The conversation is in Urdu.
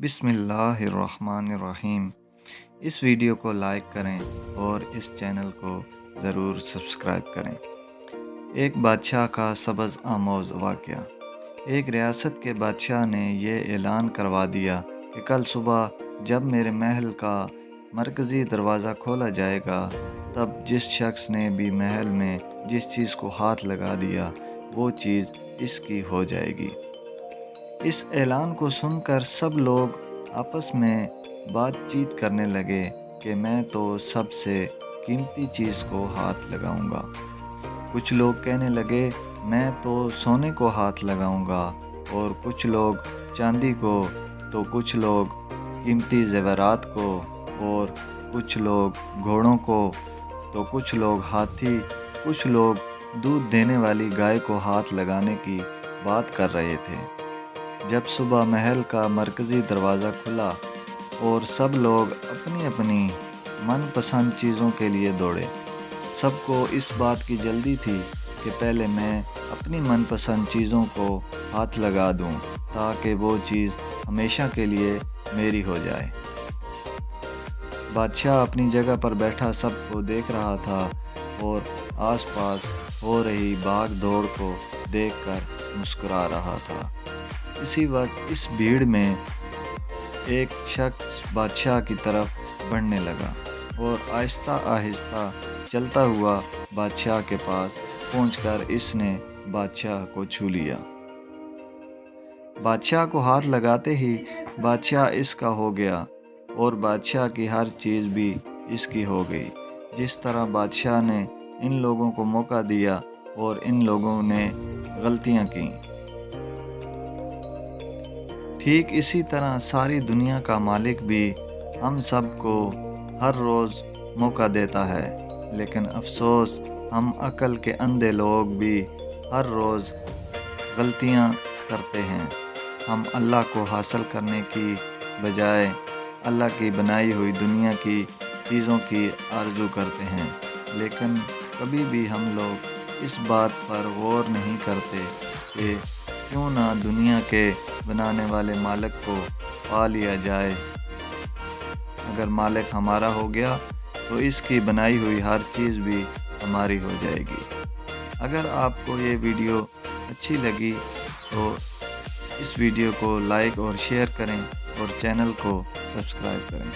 بسم اللہ الرحمن الرحیم۔ اس ویڈیو کو لائک کریں اور اس چینل کو ضرور سبسکرائب کریں۔ ایک بادشاہ کا سبز آموز واقعہ۔ ایک ریاست کے بادشاہ نے یہ اعلان کروا دیا کہ کل صبح جب میرے محل کا مرکزی دروازہ کھولا جائے گا، تب جس شخص نے بھی محل میں جس چیز کو ہاتھ لگا دیا وہ چیز اس کی ہو جائے گی۔ اس اعلان کو سن کر سب لوگ آپس میں بات چیت کرنے لگے کہ میں تو سب سے قیمتی چیز کو ہاتھ لگاؤں گا۔ کچھ لوگ کہنے لگے میں تو سونے کو ہاتھ لگاؤں گا، اور کچھ لوگ چاندی کو، تو کچھ لوگ قیمتی زیورات کو، اور کچھ لوگ گھوڑوں کو، تو کچھ لوگ ہاتھی، کچھ لوگ دودھ دینے والی گائے کو ہاتھ لگانے کی بات کر رہے تھے۔ جب صبح محل کا مرکزی دروازہ کھلا اور سب لوگ اپنی اپنی من پسند چیزوں کے لیے دوڑے، سب کو اس بات کی جلدی تھی کہ پہلے میں اپنی من پسند چیزوں کو ہاتھ لگا دوں تاکہ وہ چیز ہمیشہ کے لیے میری ہو جائے۔ بادشاہ اپنی جگہ پر بیٹھا سب کو دیکھ رہا تھا اور آس پاس ہو رہی بھاگ دوڑ کو دیکھ کر مسکرا رہا تھا۔ اسی وقت اس بھیڑ میں ایک شخص بادشاہ کی طرف بڑھنے لگا اور آہستہ آہستہ چلتا ہوا بادشاہ کے پاس پہنچ کر اس نے بادشاہ کو چھو لیا۔ بادشاہ کو ہاتھ لگاتے ہی بادشاہ اس کا ہو گیا اور بادشاہ کی ہر چیز بھی اس کی ہو گئی۔ جس طرح بادشاہ نے ان لوگوں کو موقع دیا اور ان لوگوں نے غلطیاں کیں، ٹھیک اسی طرح ساری دنیا کا مالک بھی ہم سب کو ہر روز موقع دیتا ہے، لیکن افسوس ہم عقل کے اندھے لوگ بھی ہر روز غلطیاں کرتے ہیں۔ ہم اللہ کو حاصل کرنے کی بجائے اللہ کی بنائی ہوئی دنیا کی چیزوں کی آرزو کرتے ہیں، لیکن کبھی بھی ہم لوگ اس بات پر غور نہیں کرتے کہ کیوں نہ دنیا کے بنانے والے مالک کو پا لیا جائے۔ اگر مالک ہمارا ہو گیا تو اس کی بنائی ہوئی ہر چیز بھی ہماری ہو جائے گی۔ اگر آپ کو یہ ویڈیو اچھی لگی تو اس ویڈیو کو لائک اور شیئر کریں اور چینل کو سبسکرائب کریں۔